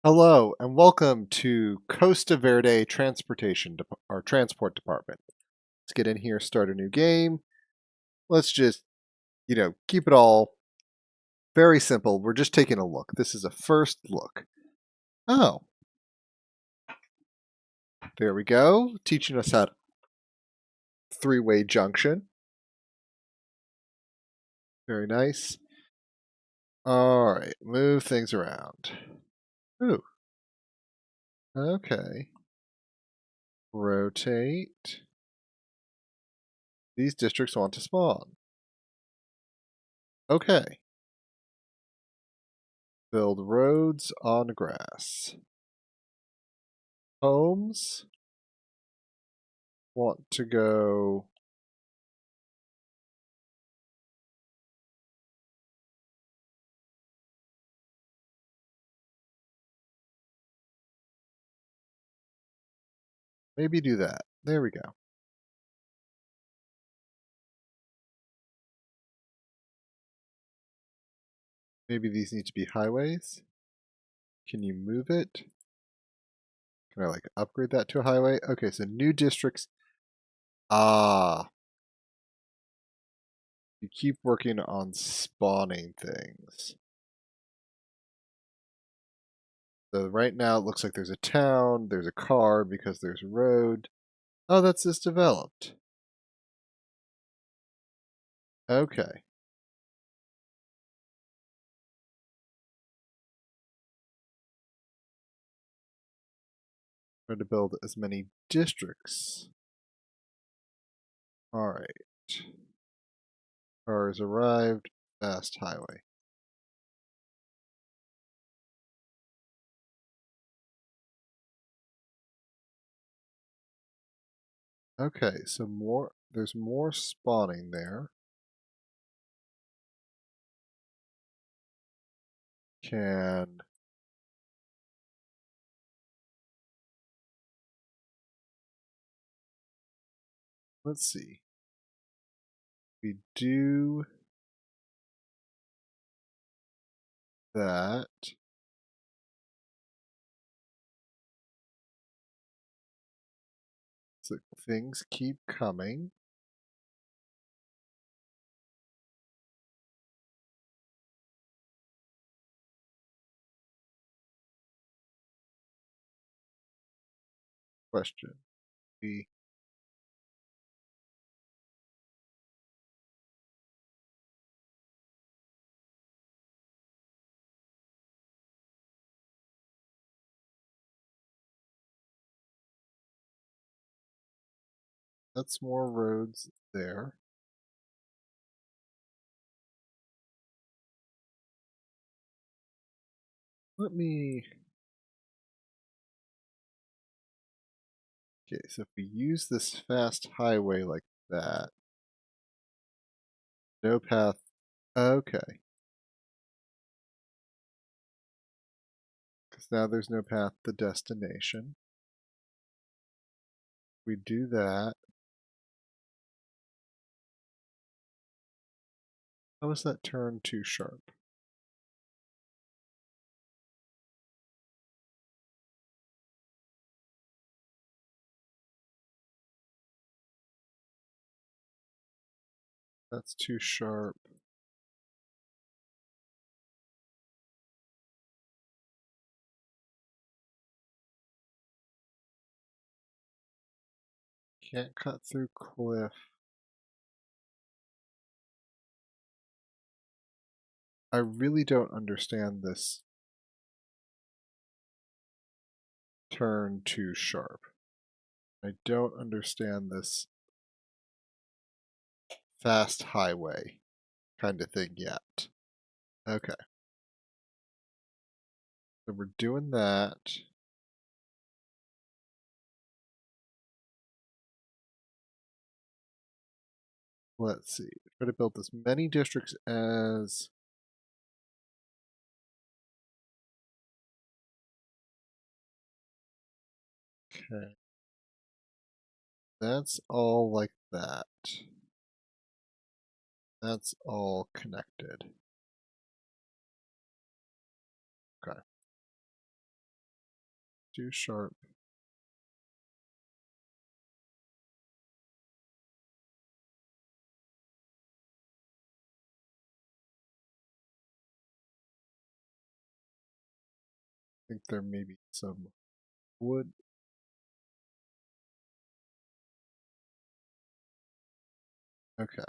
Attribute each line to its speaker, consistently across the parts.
Speaker 1: Hello and welcome to Costa Verde Transport Department. Let's get in here, start a new game. Let's just, keep it all very simple. We're just taking a look. This is a first look. Oh, there we go. Teaching us how to three-way junction. Very nice. All right, move things around. Ooh, okay. Rotate. These districts want to spawn. Okay. Build roads on grass. Homes want to go maybe do that. There we go. Maybe these need to be highways. Can you move it? Can I like upgrade that to a highway? Okay, so new districts. Ah, you keep working on spawning things. So right now it looks like there's a town, there's a car because there's a road. Oh, that's just developed. Okay. Try to build as many districts. All right. Cars arrived. Fast highway. Okay, so there's more spawning there. Can let's see. We do that. So things keep coming. Question. We That's more roads there. Let me. Okay, so if we use this fast highway like that, no path. Okay. Because now there's no path to destination. We do that. How is that turn too sharp? That's too sharp. Can't cut through cliff. I really don't understand this turn too sharp. I don't understand this fast highway kind of thing yet. Okay. So we're doing that. Let's see. Try to build as many districts as okay. That's all like that. That's all connected. Okay. Do sharp. I think there may be some wood. Okay.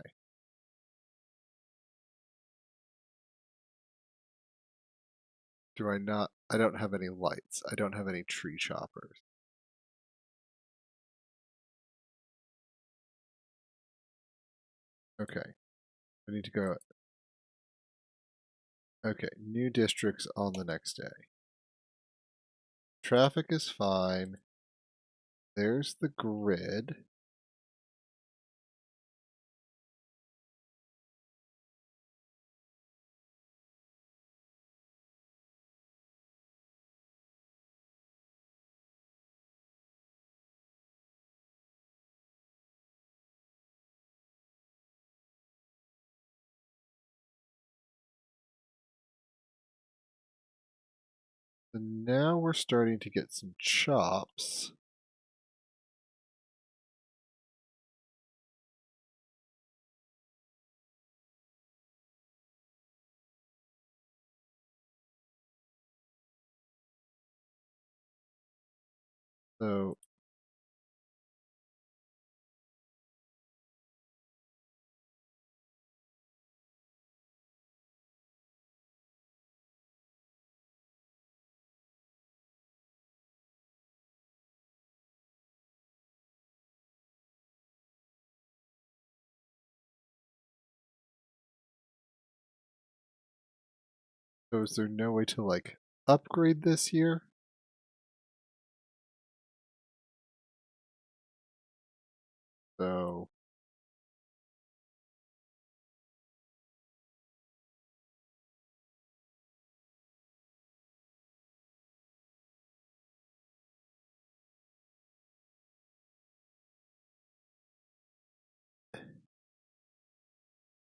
Speaker 1: Do I not? I don't have any lights. I don't have any tree choppers. Okay. I need to go. Okay. New districts on the next day. Traffic is fine. There's the grid. And now we're starting to get some chops. So So is there no way to like upgrade this here? So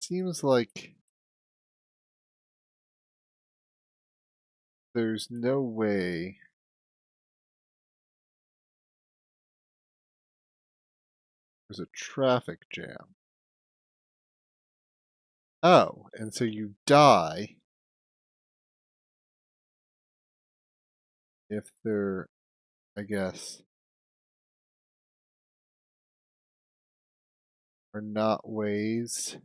Speaker 1: seems like there's no way there's a traffic jam. Oh, and so you die if there, I guess, are not ways.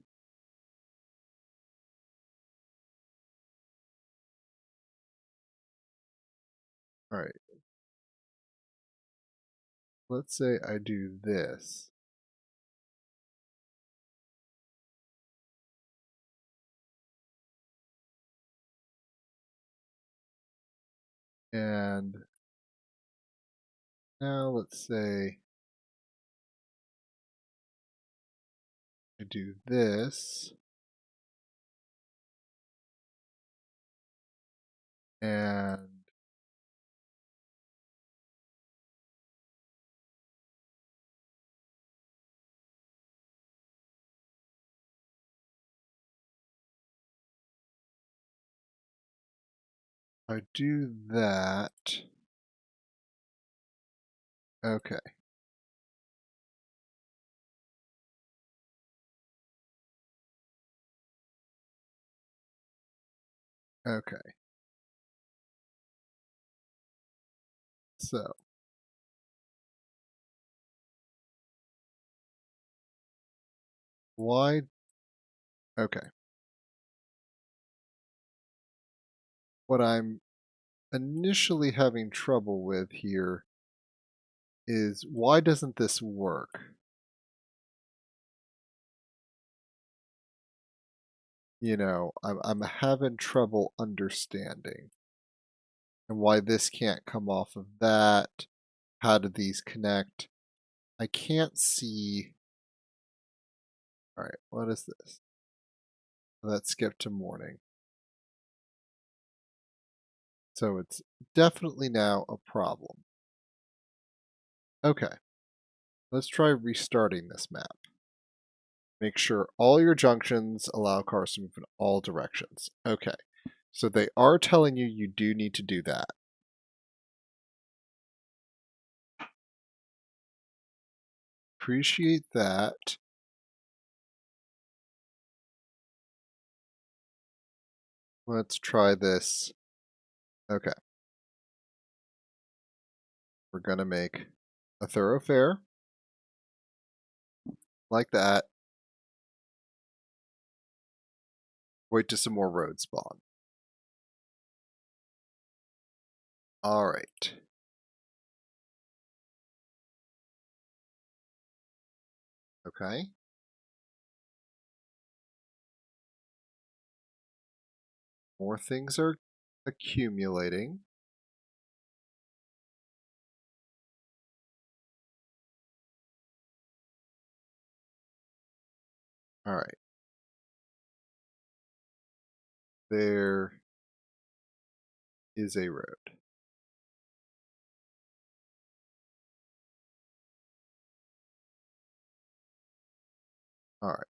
Speaker 1: All right, let's say I do this. And now let's say I do this. And I do that. Okay. Okay. So why? Okay. What I'm initially having trouble with here is why doesn't this work? I'm having trouble understanding and why this can't come off of that. How do these connect? I can't see. All right, what is this? Let's skip to morning. So it's definitely now a problem. Okay, let's try restarting this map. Make sure all your junctions allow cars to move in all directions. Okay, so they are telling you you do need to do that. appreciate that. Let's try this. Okay, we're gonna make a thoroughfare like that. Wait till some more roads spawn. All right. Okay. More things are accumulating. All right. There is a road. All right.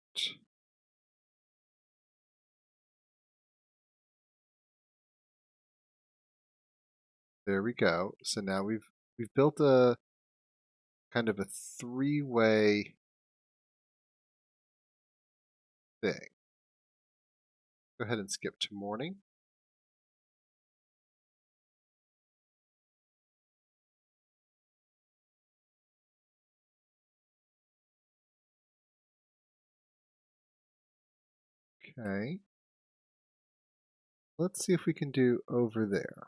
Speaker 1: There we go. So now we've built a kind of a three-way thing. Go ahead and skip to morning. Okay. Let's see if we can do over there.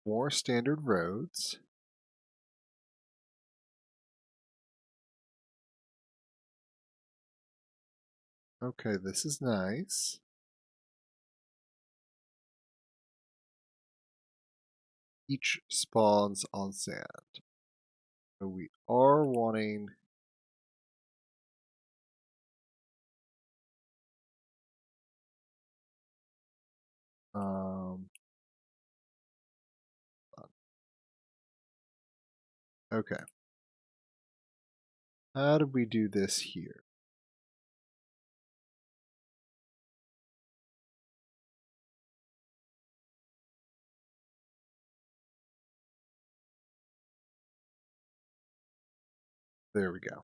Speaker 1: More standard roads. Okay, this is nice. Each spawns on sand. So we are wanting um okay. How do we do this here? There we go.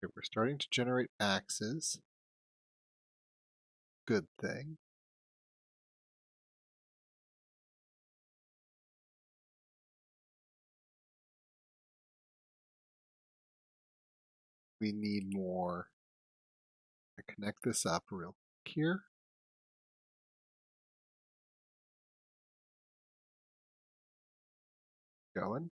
Speaker 1: Okay, we're starting to generate axes. Good thing. We need more. I connect this up real quick here. Going.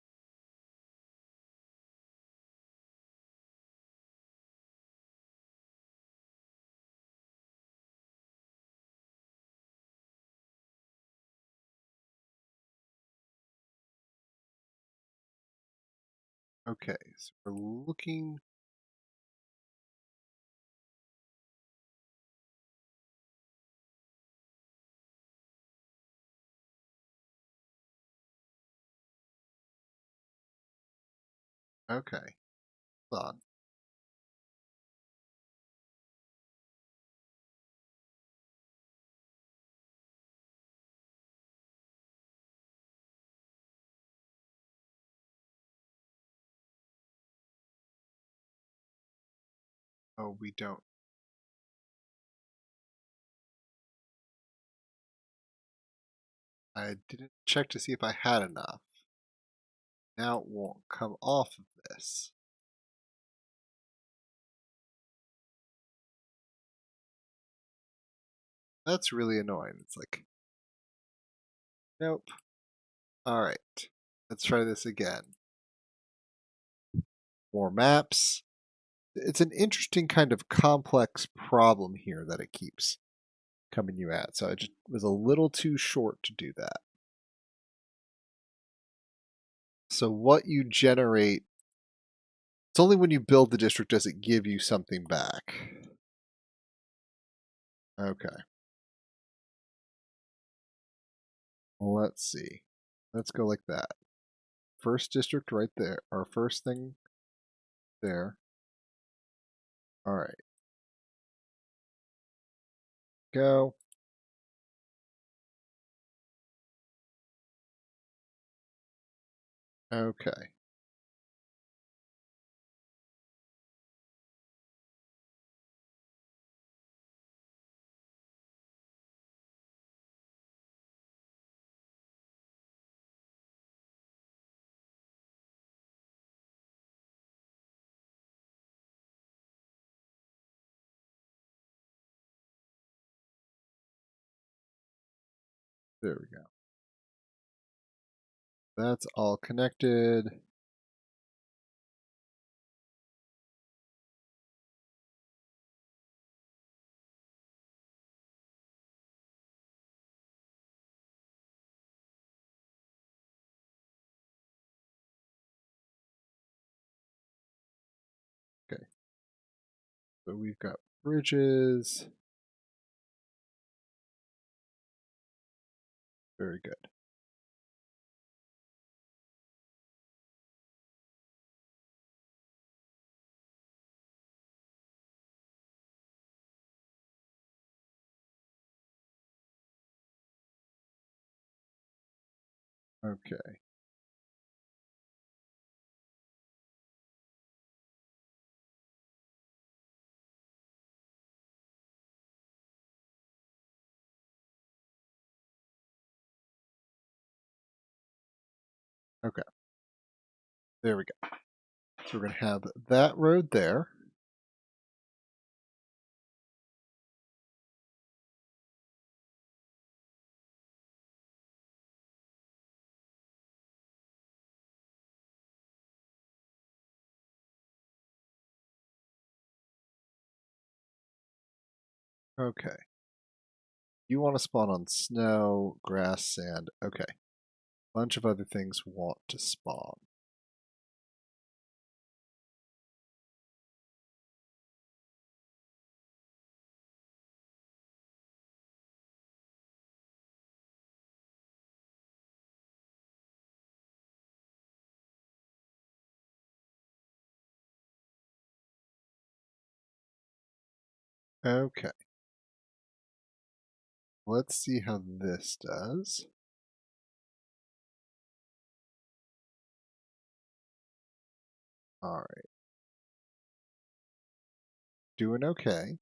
Speaker 1: Okay, so we're looking. Okay, hold on. Oh, we don't. I didn't check to see if I had enough. Now it won't come off of this. That's really annoying. It's like, nope. All right, let's try this again. More maps. It's an interesting kind of complex problem here that it keeps coming you at. So I just was a little too short to do that. So what you generate, it's only when you build the district does it give you something back. Okay. Let's see. Let's go like that. First district right there. Our first thing there. All right. Go. Okay. There we go. That's all connected. Okay. So we've got bridges. Very good. Okay. Okay. There we go. So we're going to have that road there. Okay. You want to spawn on snow, grass, sand. Okay. Bunch of other things want to spawn. Okay. Let's see how this does. All right. Doing okay.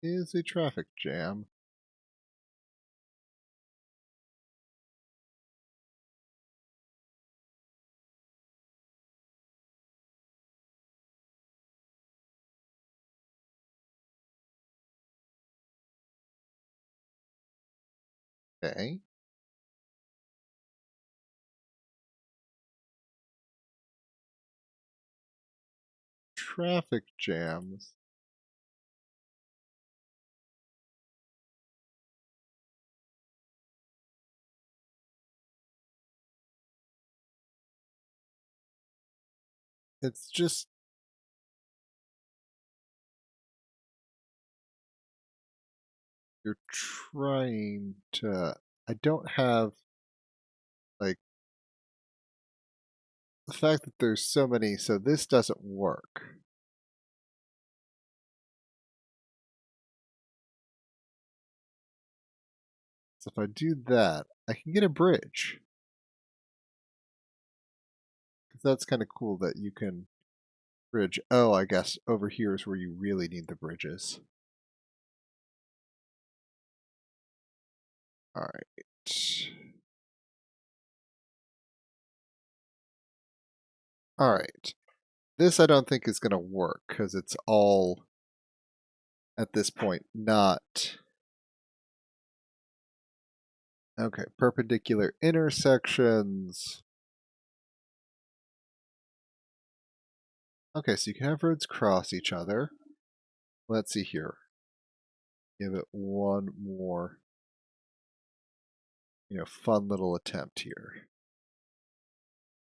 Speaker 1: Is a traffic jam. Okay. Traffic jams. It's just you're trying to. I don't have like the fact that there's so many, so this doesn't work. So if I do that, I can get a bridge. That's kind of cool that you can bridge. Oh, I guess over here is where you really need the bridges. All right. All right. This I don't think is going to work because it's all, at this point, not... Okay, perpendicular intersections. Okay, so you can have roads cross each other. Let's see here. Give it one more, fun little attempt here.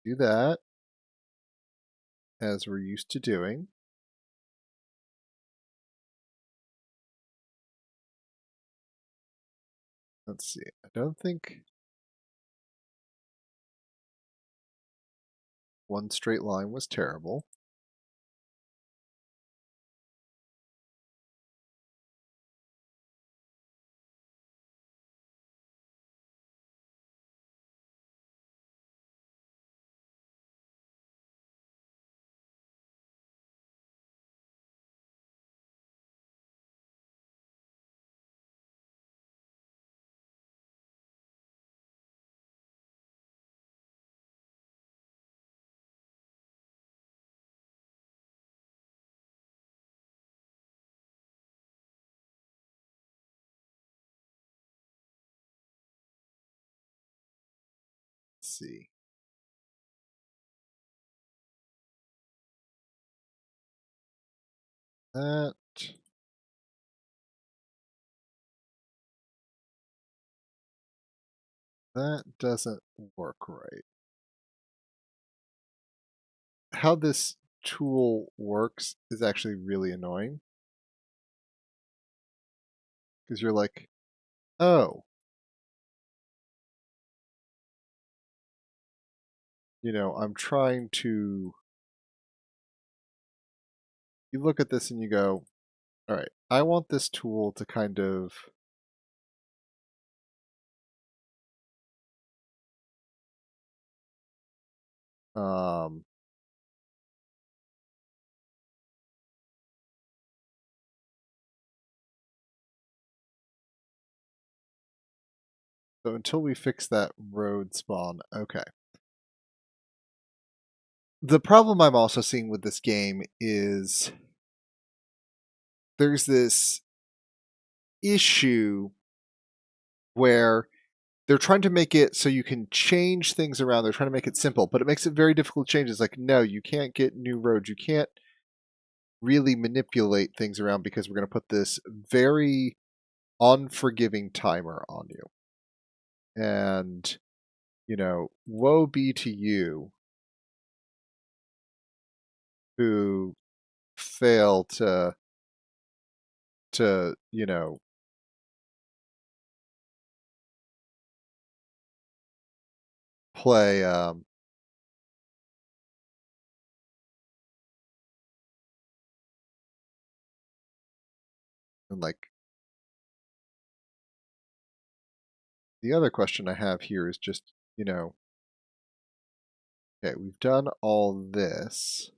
Speaker 1: Do that, as we're used to doing. Let's see. I don't think one straight line was terrible. Let's see. That doesn't work right. How this tool works is actually really annoying. Because you're like, oh, I'm trying to... You look at this and you go, all right, I want this tool to kind of... Um, so until we fix that road spawn, okay. The problem I'm also seeing with this game is there's this issue where they're trying to make it so you can change things around. They're trying to make it simple, but it makes it very difficult to change. It's like, no, you can't get new roads. You can't really manipulate things around because we're going to put this very unforgiving timer on you. And, woe be to you who fail to, play and like the other question I have here is just, okay, we've done all this.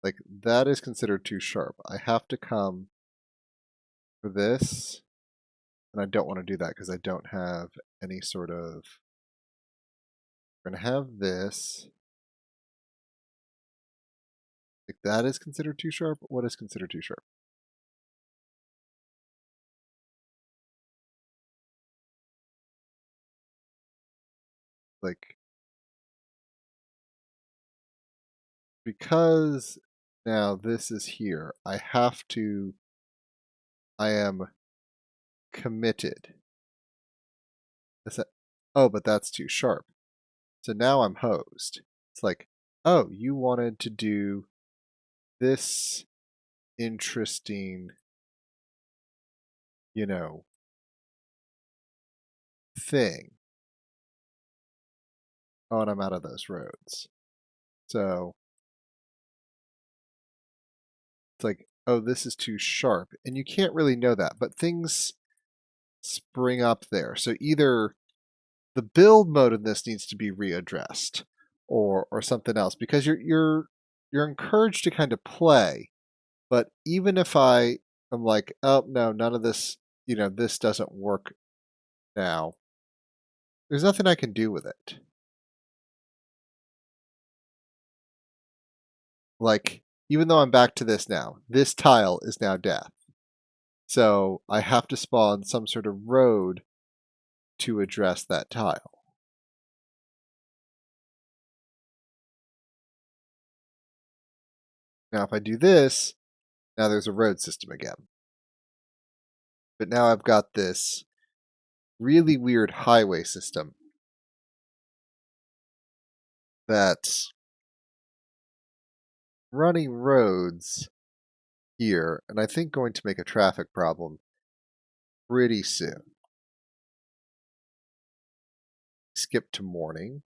Speaker 1: Like, that is considered too sharp. I have to come for this, and I don't want to do that because I don't have any sort of... We're going to have this. Like, that is considered too sharp? What is considered too sharp? Like, because now this is here, I am committed. Oh, but that's too sharp. So now I'm hosed. It's like, oh, you wanted to do this interesting, thing. Oh, and I'm out of those roads. So it's like, oh, this is too sharp. And you can't really know that. But things spring up there. So either the build mode in this needs to be readdressed or something else because you're encouraged to kind of play. But even if I am like, oh no, none of this, this doesn't work now, there's nothing I can do with it. Like, even though I'm back to this now, this tile is now death. So I have to spawn some sort of road to address that tile. Now, if I do this, now there's a road system again. But now I've got this really weird highway system that's running roads here, and I think going to make a traffic problem pretty soon. Skip to morning.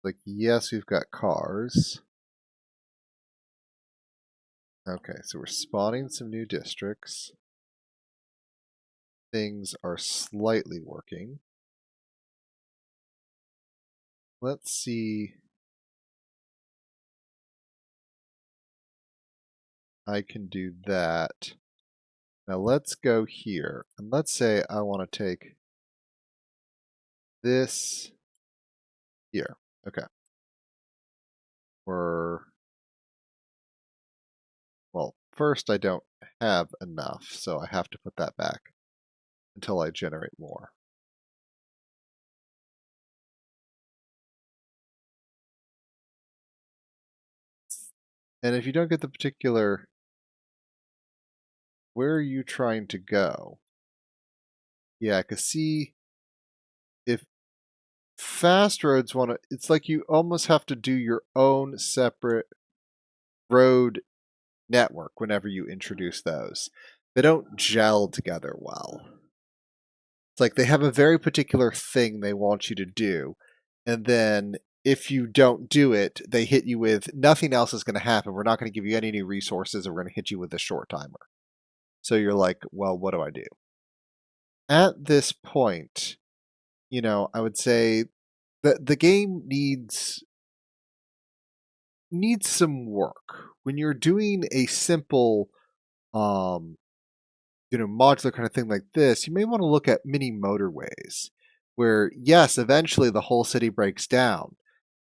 Speaker 1: Like, yes, we've got cars. Okay, so we're spawning some new districts. Things are slightly working. Let's see. I can do that. Now let's go here. And let's say I want to take this here. Okay. Well, first I don't have enough, so I have to put that back until I generate more. And if you don't get the particular, where are you trying to go? Yeah, because see, if fast roads want to, it's like you almost have to do your own separate road network whenever you introduce those. They don't gel together well. It's like they have a very particular thing they want you to do, and then if you don't do it, they hit you with nothing else is going to happen. We're not going to give you any new resources, or we're going to hit you with a short timer. So you're like, well, what do I do? At this point, I would say that the game needs some work. When you're doing a simple modular kind of thing like this, you may want to look at mini motorways where yes, eventually the whole city breaks down,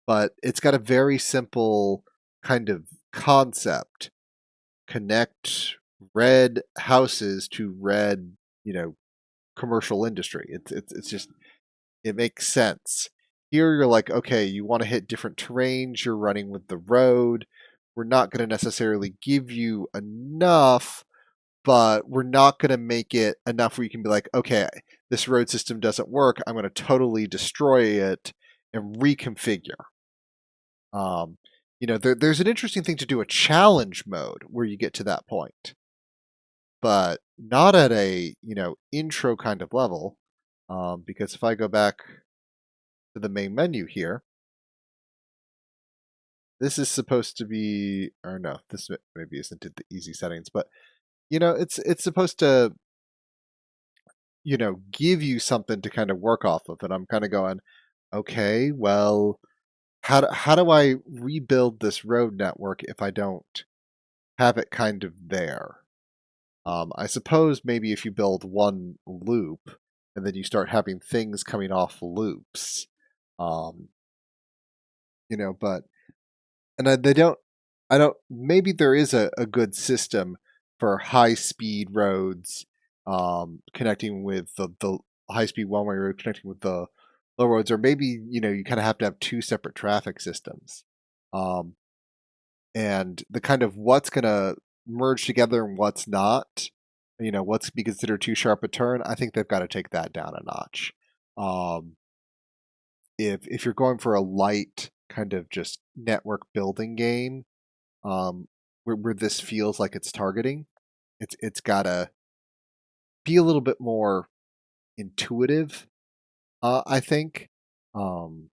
Speaker 1: but it's got a very simple kind of concept. Connect red houses to red, commercial industry. It's just it makes sense. Here you're like, okay, you want to hit different terrains, you're running with the road. We're not going to necessarily give you enough, but we're not going to make it enough where you can be like, okay, this road system doesn't work. I'm going to totally destroy it and reconfigure. There's an interesting thing to do a challenge mode where you get to that point, but not at a intro kind of level. Because if I go back to the main menu here, this is supposed to be, or no, this maybe isn't the easy settings, but it's supposed to give you something to kind of work off of. And I'm kind of going, okay, well, how do I rebuild this road network if I don't have it kind of there? I suppose maybe if you build one loop and then you start having things coming off loops, um, but they don't. I don't. Maybe there is a good system for high speed roads, connecting with the high speed one way road connecting with the low roads, or maybe you kind of have to have two separate traffic systems, um, and the kind of what's gonna merge together and what's not. What's be considered too sharp a turn. I think they've got to take that down a notch. Um, if you're going for a light kind of just network building game, where this feels like it's targeting, it's gotta be a little bit more intuitive, I think, um,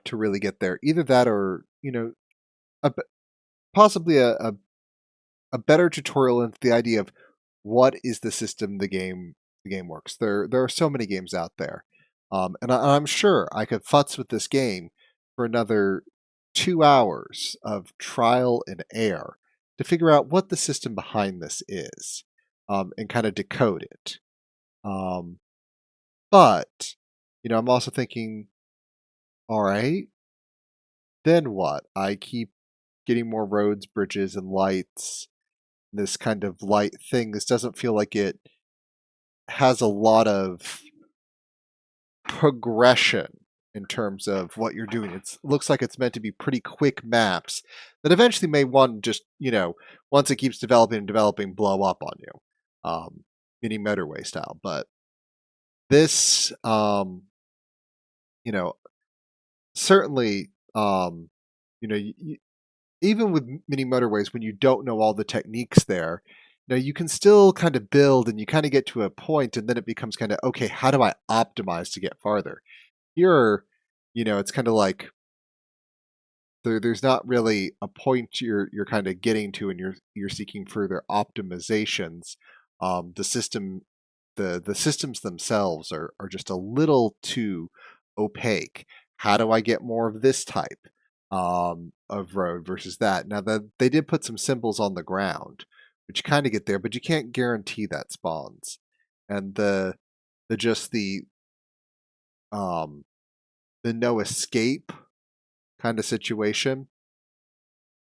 Speaker 1: to really get there. Either that or a, possibly a a better tutorial into the idea of what is the system the game works. There are so many games out there, and I'm sure I could futz with this game for another 2 hours of trial and error to figure out what the system behind this is, and kind of decode it. Um, but I'm also thinking, all right, then what? I keep getting more roads, bridges, and lights. This kind of light thing. This doesn't feel like it has a lot of progression in terms of what you're doing. It looks like it's meant to be pretty quick maps that eventually may one just, once it keeps developing and developing, blow up on you, mini motorway style. But this, you know, certainly, even with mini motorways, when you don't know all the techniques there, you can still kind of build and you kind of get to a point and then it becomes kind of, okay, how do I optimize to get farther? Here, it's kind of like there's not really a point you're kind of getting to and you're seeking further optimizations. The system the systems themselves are just a little too opaque. How do I get more of this type of road versus that? Now that they did put some symbols on the ground, which kind of get there, but you can't guarantee that spawns. And the just um the no escape kind of situation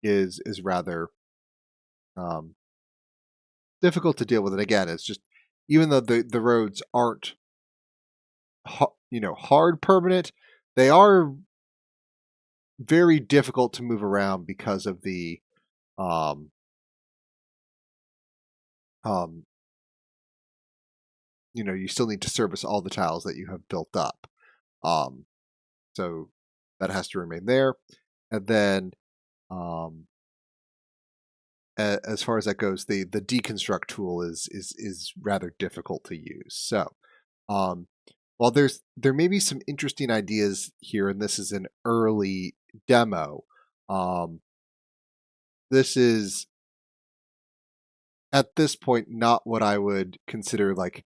Speaker 1: is rather um difficult to deal with. And again, it's just even though the roads aren't hard permanent, they are very difficult to move around because of the um um you still need to service all the tiles that you have built up. Um so that has to remain there. And then um as far as that goes, the deconstruct tool is rather difficult to use. So um while there may be some interesting ideas here, and this is an early demo, um, this is at this point not what I would consider like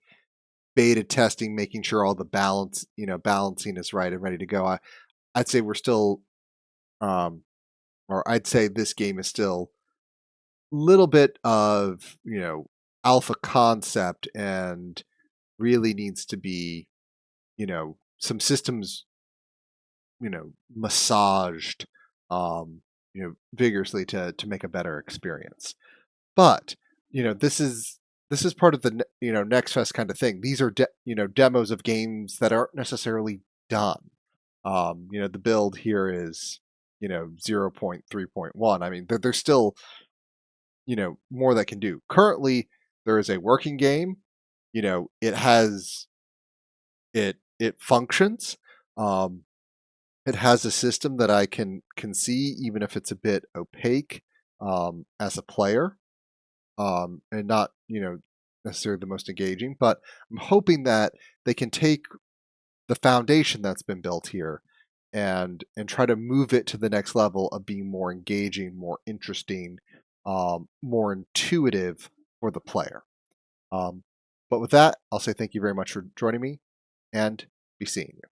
Speaker 1: beta testing, making sure all the balancing is right and ready to go. I'd say we're still, um, or I'd say this game is still a little bit of alpha concept and really needs to be some systems massaged vigorously to make a better experience. But this is part of the next fest kind of thing. These are demos of games that aren't necessarily done. The build here is 0.3.1. I mean, there's still more that can do. Currently, there is a working game. It has it functions. Um, It has a system that I can see, even if it's a bit opaque, as a player, and not necessarily the most engaging. But I'm hoping that they can take the foundation that's been built here and try to move it to the next level of being more engaging, more interesting, more intuitive for the player. Um, but with that, I'll say thank you very much for joining me, and be seeing you.